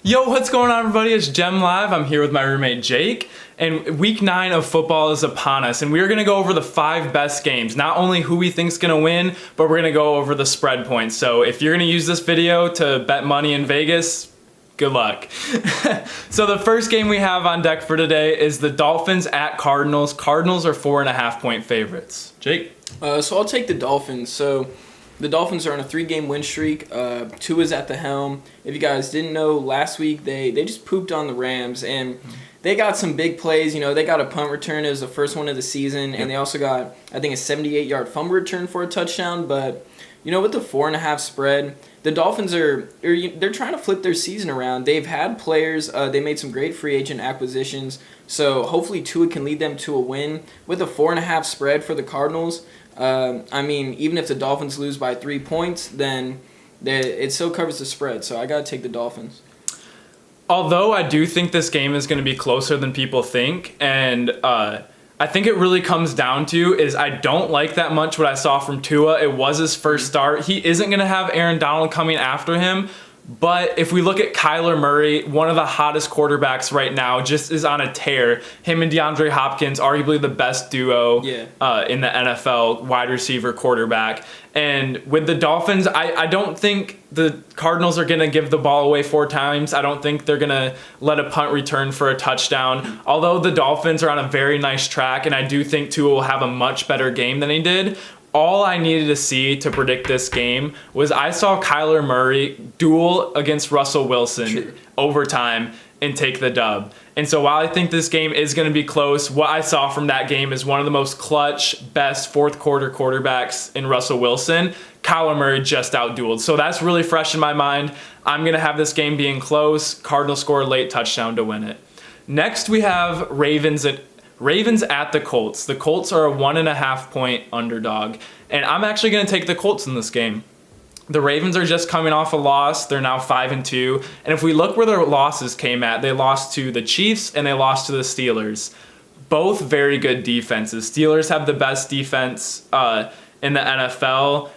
Yo, what's going on, everybody? It's Gem Live. I'm here with my roommate Jake, and week 9 of football is upon us, and we're going to go over the 5 best games. Not only who we think's going to win, but we're going to go over the spread points. So if you're going to use this video to bet money in Vegas, good luck. So the first game we have on deck for today is the Dolphins at Cardinals. Cardinals are 4.5-point favorites. Jake? So I'll take the Dolphins. So the Dolphins are on a 3-game win streak. Tua's at the helm. If you guys didn't know, last week they just pooped on the Rams, and they got some big plays. You know, they got a punt return. It was the first one of the season, and they also got, I think, a 78-yard fumble return for a touchdown. But, you know, with the 4.5 spread, the Dolphins they're trying to flip their season around. They've had players. They made some great free agent acquisitions. So hopefully Tua can lead them to a win. With a 4.5 spread for the Cardinals, I mean, even if the Dolphins lose by 3 points, then it still covers the spread. So I got to take the Dolphins. Although I do think this game is going to be closer than people think, and I think it really comes down to is I don't like that much what I saw from Tua. It was his first start. He isn't going to have Aaron Donald coming after him. But if we look at Kyler Murray, one of the hottest quarterbacks right now, just is on a tear. Him and DeAndre Hopkins, arguably the best duo in the NFL, wide receiver quarterback. And with the Dolphins, I don't think the Cardinals are going to give the ball away 4 times. I don't think they're going to let a punt return for a touchdown. Although the Dolphins are on a very nice track, and I do think Tua will have a much better game than he did. All I needed to see to predict this game was I saw Kyler Murray duel against Russell Wilson overtime and take the dub. And so while I think this game is going to be close, what I saw from that game is one of the most clutch, best fourth quarter quarterbacks in Russell Wilson. Kyler Murray just out-dueled. So that's really fresh in my mind. I'm going to have this game being close. Cardinals score a late touchdown to win it. Next, we have Ravens at the Colts. The Colts are a 1.5-point underdog, and I'm actually going to take the Colts in this game. The Ravens are just coming off a loss. They're now 5-2, and if we look where their losses came at, they lost to the Chiefs and they lost to the Steelers. Both very good defenses. Steelers have the best defense in the NFL.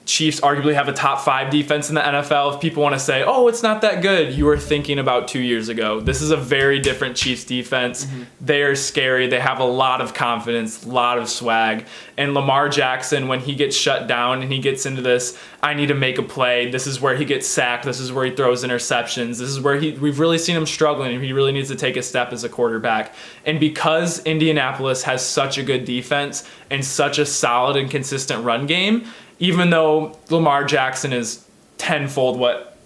Chiefs arguably have a top 5 defense in the NFL. If people want to say, oh, it's not that good, you were thinking about 2 years ago. This is a very different Chiefs defense. They are scary. They have a lot of confidence, a lot of swag. And Lamar Jackson, when he gets shut down and he gets into this, I need to make a play, this is where he gets sacked. This is where he throws interceptions. This is where we've really seen him struggling, and he really needs to take a step as a quarterback. And because Indianapolis has such a good defense and such a solid and consistent run game, even though Lamar Jackson is tenfold what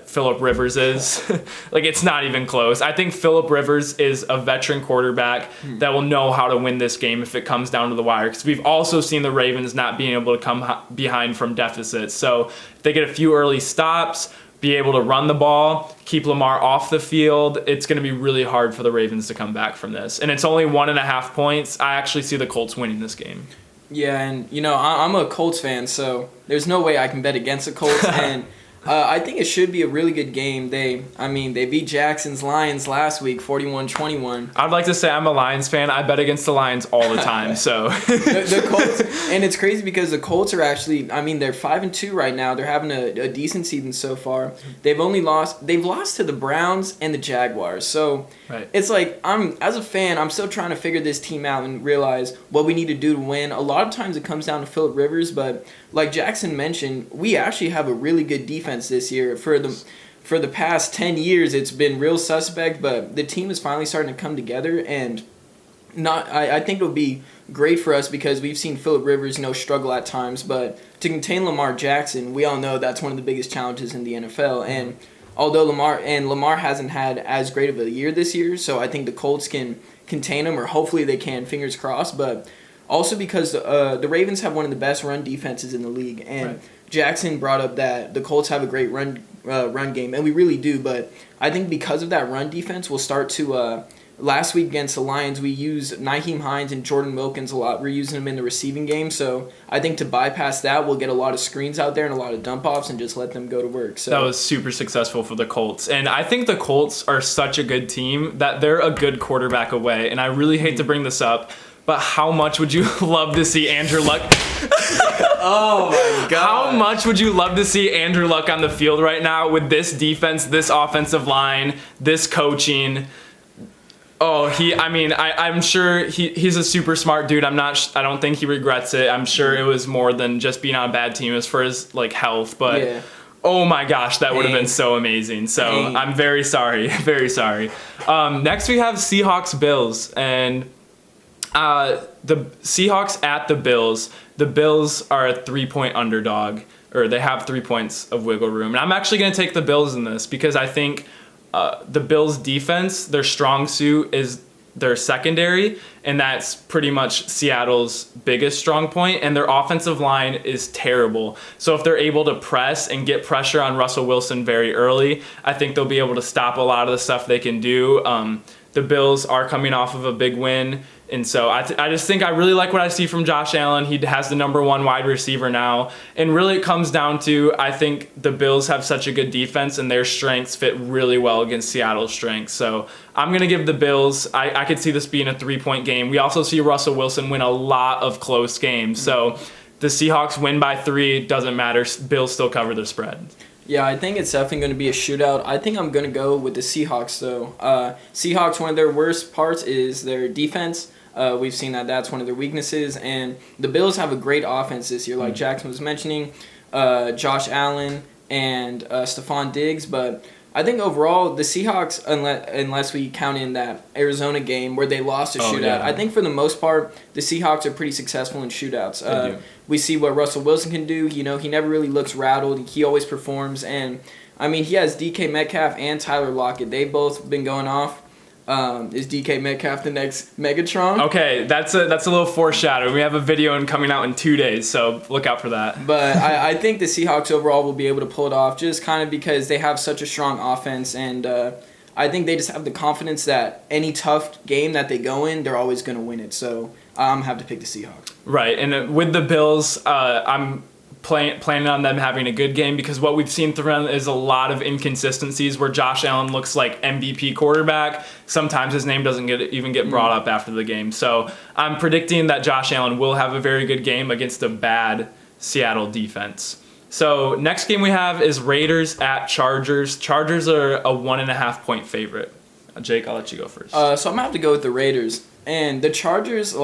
Phillip Rivers is, like, it's not even close. I think Phillip Rivers is a veteran quarterback that will know how to win this game if it comes down to the wire, because we've also seen the Ravens not being able to come behind from deficits. So if they get a few early stops, be able to run the ball, keep Lamar off the field, it's going to be really hard for the Ravens to come back from this. And it's only 1.5 points. I actually see the Colts winning this game. Yeah, and, you know, I'm a Colts fan, so there's no way I can bet against the Colts. And I think it should be a really good game. They beat Jackson's Lions last week, 41-21. I'd like to say I'm a Lions fan. I bet against the Lions all the time. So the Colts, and it's crazy because the Colts are actually, I mean, they're 5-2 right now. They're having a decent season so far. They've lost to the Browns and the Jaguars. So it's like, as a fan, I'm still trying to figure this team out and realize what we need to do to win. A lot of times it comes down to Phillip Rivers, but like Jackson mentioned, we actually have a really good defense this year. For the past 10 years, it's been real suspect, but the team is finally starting to come together, and I think it'll be great for us because we've seen Phillip Rivers, struggle at times, but to contain Lamar Jackson, we all know that's one of the biggest challenges in the NFL. And although Lamar hasn't had as great of a year this year, so I think the Colts can contain him, or hopefully they can, fingers crossed. But also because the Ravens have one of the best run defenses in the league, and Jackson brought up that the Colts have a great run game, and we really do. But I think because of that run defense, we'll start to last week against the Lions, we used Nyheim Hines and Jordan Wilkins a lot. We're using them in the receiving game. So I think to bypass that, we'll get a lot of screens out there and a lot of dump-offs and just let them go to work. So that was super successful for the Colts. And I think the Colts are such a good team that they're a good quarterback away. And I really hate to bring this up, but how much would you love to see Andrew Luck? Oh my god. How much would you love to see Andrew Luck on the field right now with this defense, this offensive line, this coaching? Oh, I'm sure he's a super smart dude. I don't think he regrets it. I'm sure it was more than just being on a bad team. It was for his health, but yeah. Oh my gosh, that would have been so amazing. So I'm very sorry, very sorry. Next we have Seahawks Bills, and the Seahawks at the Bills. The Bills are a 3-point underdog, or they have 3 points of wiggle room. And I'm actually going to take the Bills in this because I think the Bills' defense, their strong suit is their secondary, and that's pretty much Seattle's biggest strong point, and their offensive line is terrible. So if they're able to press and get pressure on Russell Wilson very early, I think they'll be able to stop a lot of the stuff they can do. The Bills are coming off of a big win, and so I just think I really like what I see from Josh Allen. He has the number 1 wide receiver now, and really it comes down to I think the Bills have such a good defense, and their strengths fit really well against Seattle's strengths. So I'm going to give the Bills. I could see this being a 3-point game. We also see Russell Wilson win a lot of close games. So the Seahawks win by 3, doesn't matter. Bills still cover the spread. Yeah, I think it's definitely going to be a shootout. I think I'm going to go with the Seahawks, though. Seahawks, one of their worst parts is their defense. We've seen that's one of their weaknesses. And the Bills have a great offense this year, like Jackson was mentioning, Josh Allen and Stephon Diggs. But I think overall, the Seahawks, unless we count in that Arizona game where they lost a shootout, yeah. I think for the most part, the Seahawks are pretty successful in shootouts. We see what Russell Wilson can do. You know, he never really looks rattled. He always performs. And, I mean, he has DK Metcalf and Tyler Lockett. They've both been going off. Is DK Metcalf the next Megatron? Okay, that's a little foreshadowing. We have a video coming out in 2 days, so look out for that. But I think the Seahawks overall will be able to pull it off just kind of because they have such a strong offense, and I think they just have the confidence that any tough game that they go in, they're always going to win it. So I'm going to have to pick the Seahawks. Right, and with the Bills, I'm planning on them having a good game because what we've seen through them is a lot of inconsistencies where Josh Allen looks like MVP quarterback. Sometimes his name doesn't even get brought up after the game. So I'm predicting that Josh Allen will have a very good game against a bad Seattle defense. So next game we have is Raiders at Chargers. Chargers are a 1.5-point favorite. Jake, I'll let you go first. So I'm going to have to go with the Raiders. And the Chargers,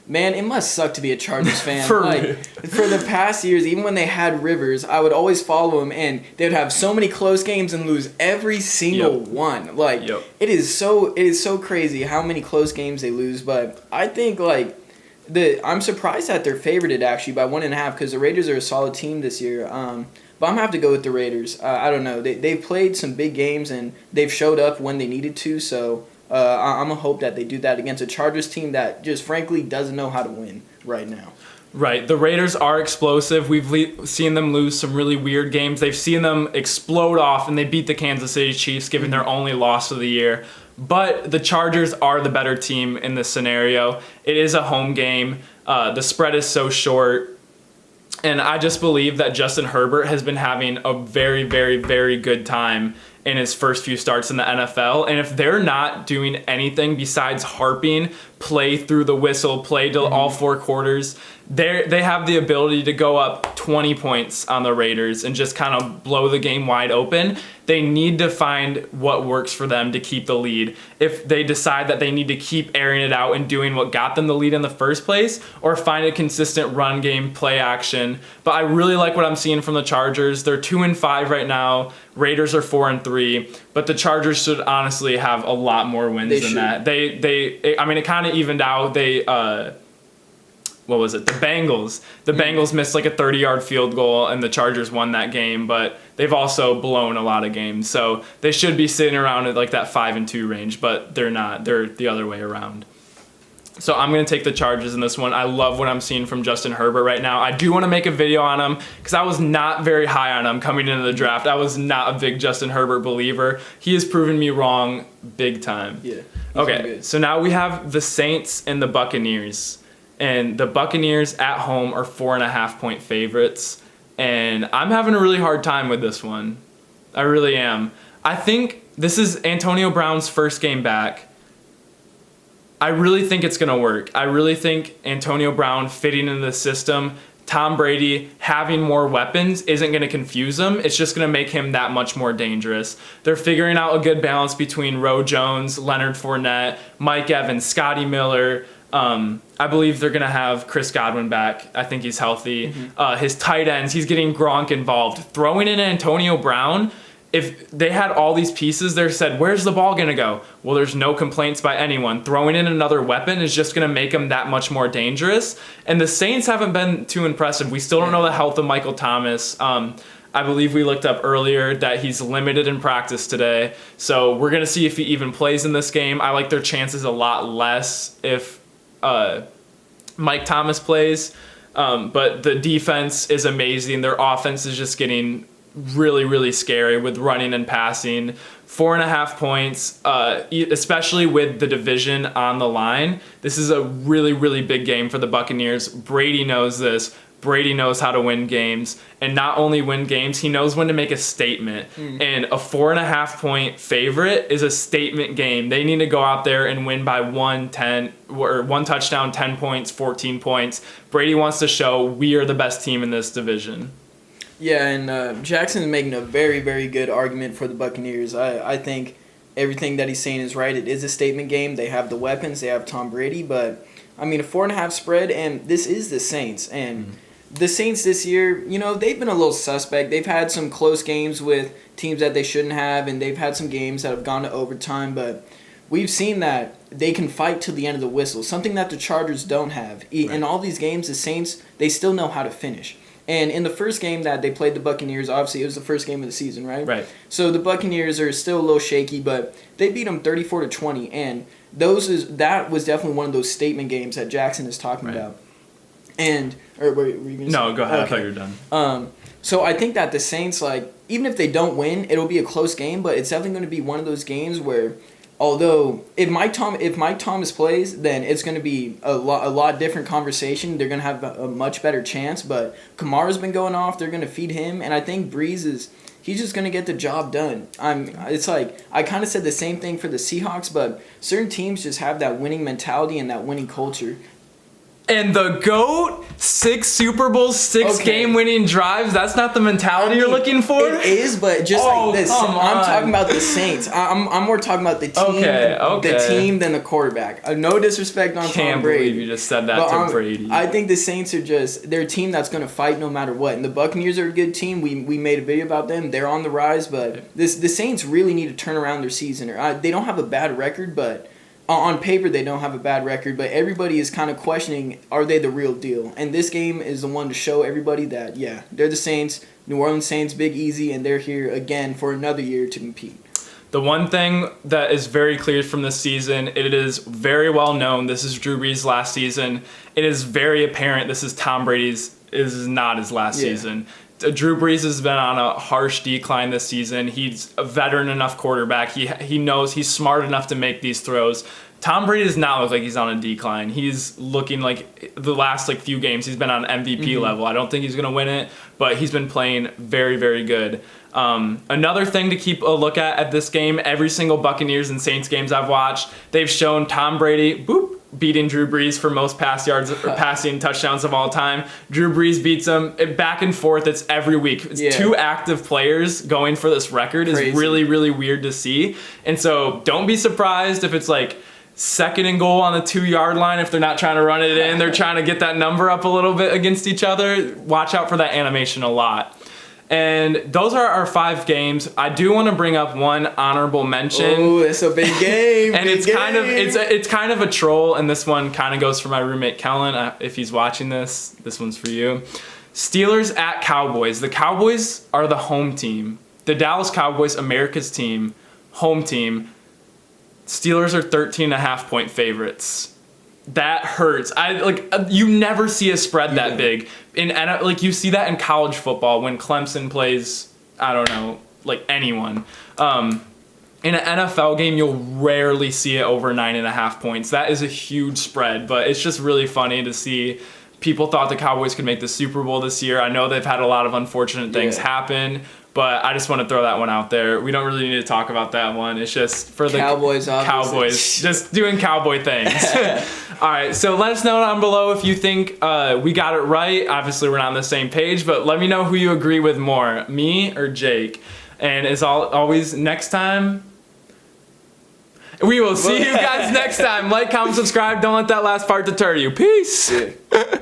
man, it must suck to be a Chargers fan. For the past years, even when they had Rivers, I would always follow him, and they would have so many close games and lose every single one. It is so crazy how many close games they lose. But I think I'm surprised that they're favorited actually by 1.5 because the Raiders are a solid team this year. But I'm gonna have to go with the Raiders. I don't know. They've played some big games and they've showed up when they needed to. So. I'm going to hope that they do that against a Chargers team that just frankly doesn't know how to win right now. Right. The Raiders are explosive. We've seen them lose some really weird games. They've seen them explode off, and they beat the Kansas City Chiefs, giving their only loss of the year. But the Chargers are the better team in this scenario. It is a home game. The spread is so short. And I just believe that Justin Herbert has been having a very, very, very good time in his first few starts in the NFL. And if they're not doing anything besides harping, play through the whistle, play till all 4 quarters, they have the ability to go up 20 points on the Raiders and just kind of blow the game wide open. They need to find what works for them to keep the lead. If they decide that they need to keep airing it out and doing what got them the lead in the first place, or find a consistent run game, play action. But I really like what I'm seeing from the Chargers. They're 2-5 right now. Raiders are 4-3. But the Chargers should honestly have a lot more wins than that. It kind of evened out. What was it? The Bengals. The Bengals missed a 30-yard field goal, and the Chargers won that game, but they've also blown a lot of games. So they should be sitting around at that 5-2 range, but they're not. They're the other way around. So I'm going to take the Chargers in this one. I love what I'm seeing from Justin Herbert right now. I do want to make a video on him because I was not very high on him coming into the draft. I was not a big Justin Herbert believer. He has proven me wrong big time. Yeah. Okay, so now we have the Saints and the Buccaneers. And the Buccaneers at home are 4.5-point favorites. And I'm having a really hard time with this one. I really am. I think this is Antonio Brown's first game back. I really think it's going to work. I really think Antonio Brown fitting into the system, Tom Brady having more weapons isn't going to confuse him. It's just going to make him that much more dangerous. They're figuring out a good balance between Ro Jones, Leonard Fournette, Mike Evans, Scotty Miller. I believe they're going to have Chris Godwin back. I think he's healthy. His tight ends, he's getting Gronk involved. Throwing in Antonio Brown, if they had all these pieces, they said, where's the ball going to go? Well, there's no complaints by anyone. Throwing in another weapon is just going to make them that much more dangerous. And the Saints haven't been too impressive. We still don't know the health of Michael Thomas. I believe we looked up earlier that he's limited in practice today. So we're going to see if he even plays in this game. I like their chances a lot less if Mike Thomas plays. But the defense is amazing. Their offense is just getting really, really scary with running and passing. 4.5 points, especially with the division on the line. This is a really, really big game for the Buccaneers. Brady knows this. Brady knows how to win games, and not only win games, he knows when to make a statement. And a 4.5 point favorite is a statement game. They need to go out there and win by 1 touchdown, 10 points, 14 points. Brady wants to show we are the best team in this division. Yeah, and Jackson is making a very, very good argument for the Buccaneers. I think everything that he's saying is right. It is a statement game. They have the weapons. They have Tom Brady. But, I mean, a 4.5 spread, and this is the Saints. And the Saints this year, you know, they've been a little suspect. They've had some close games with teams that they shouldn't have, and they've had some games that have gone to overtime. But we've seen that they can fight till the end of the whistle, something that the Chargers don't have. Right. In all these games, the Saints, they still know how to finish. And in the first game that they played the Buccaneers, obviously it was the first game of the season, right? Right. So the Buccaneers are still a little shaky, but they beat them 34-20, and that was definitely one of those statement games that Jackson is talking about. And were you going to say? No, go ahead. Okay. I thought you were done. So I think that the Saints, like, even if they don't win, it'll be a close game, but it's definitely going to be one of those games where, although if Mike Thomas plays, then it's going to be a lot different conversation. They're going to have a much better chance. But Kamara's been going off. They're going to feed him, and I think he's just going to get the job done. It's like I kind of said the same thing for the Seahawks, but certain teams just have that winning mentality and that winning culture. And the GOAT, 6 Super Bowls, 6 game-winning drives, that's not the mentality you're looking for? It is, but just like this. I'm talking about the Saints. I'm more talking about the team, the team than the quarterback. No disrespect on Tom Brady. Can't believe you just said that to Brady. I think the Saints are they're a team that's going to fight no matter what. And the Buccaneers are a good team. We made a video about them. They're on the rise, but the Saints really need to turn around their season. They don't have a bad record, but on paper, they don't have a bad record, but everybody is kind of questioning, are they the real deal? And this game is the one to show everybody that, yeah, they're the Saints, New Orleans Saints, Big Easy, and they're here again for another year to compete. The one thing that is very clear from this season, it is very well known, this is Drew Brees' last season. It is very apparent this is Tom Brady's, is not his last season. Drew Brees has been on a harsh decline this season. He's a veteran enough quarterback. He knows he's smart enough to make these throws. Tom Brady does not look like he's on a decline. He's looking like the last few games he's been on MVP level. I don't think he's going to win it, but he's been playing very, very good. Another thing to keep a look at this game, every single Buccaneers and Saints games I've watched, they've shown Tom Brady, beating Drew Brees for most pass yards or passing touchdowns of all time. Drew Brees beats him. Back and forth, it's every week. It's 2 active players going for this record is really, really weird to see. And so don't be surprised if it's like 2nd and goal on the 2-yard line. If they're not trying to run it in, they're trying to get that number up a little bit against each other. Watch out for that animation a lot. And those are our 5 games. I do want to bring up one honorable mention. Oh, it's a big game. And it's kind of a troll, and this one kind of goes for my roommate Kellen. If he's watching this one's for you. Steelers at Cowboys. The Cowboys are the home team. The Dallas Cowboys, America's team, home team. Steelers are 13.5 point favorites. That hurts. You never see a spread that big. You see that in college football when Clemson plays, I don't know, anyone. In an NFL game, you'll rarely see it over 9.5 points. That is a huge spread, but it's just really funny to see. People thought the Cowboys could make the Super Bowl this year. I know they've had a lot of unfortunate things happen, But I just want to throw that one out there. We don't really need to talk about that one. It's just for the Cowboys, Cowboys, just doing cowboy things. All right, so let us know down below if you think we got it right. Obviously, we're not on the same page, but let me know who you agree with more, me or Jake. And as always, next time, we will see you guys next time. Like, comment, subscribe. Don't let that last part deter you. Peace. Yeah.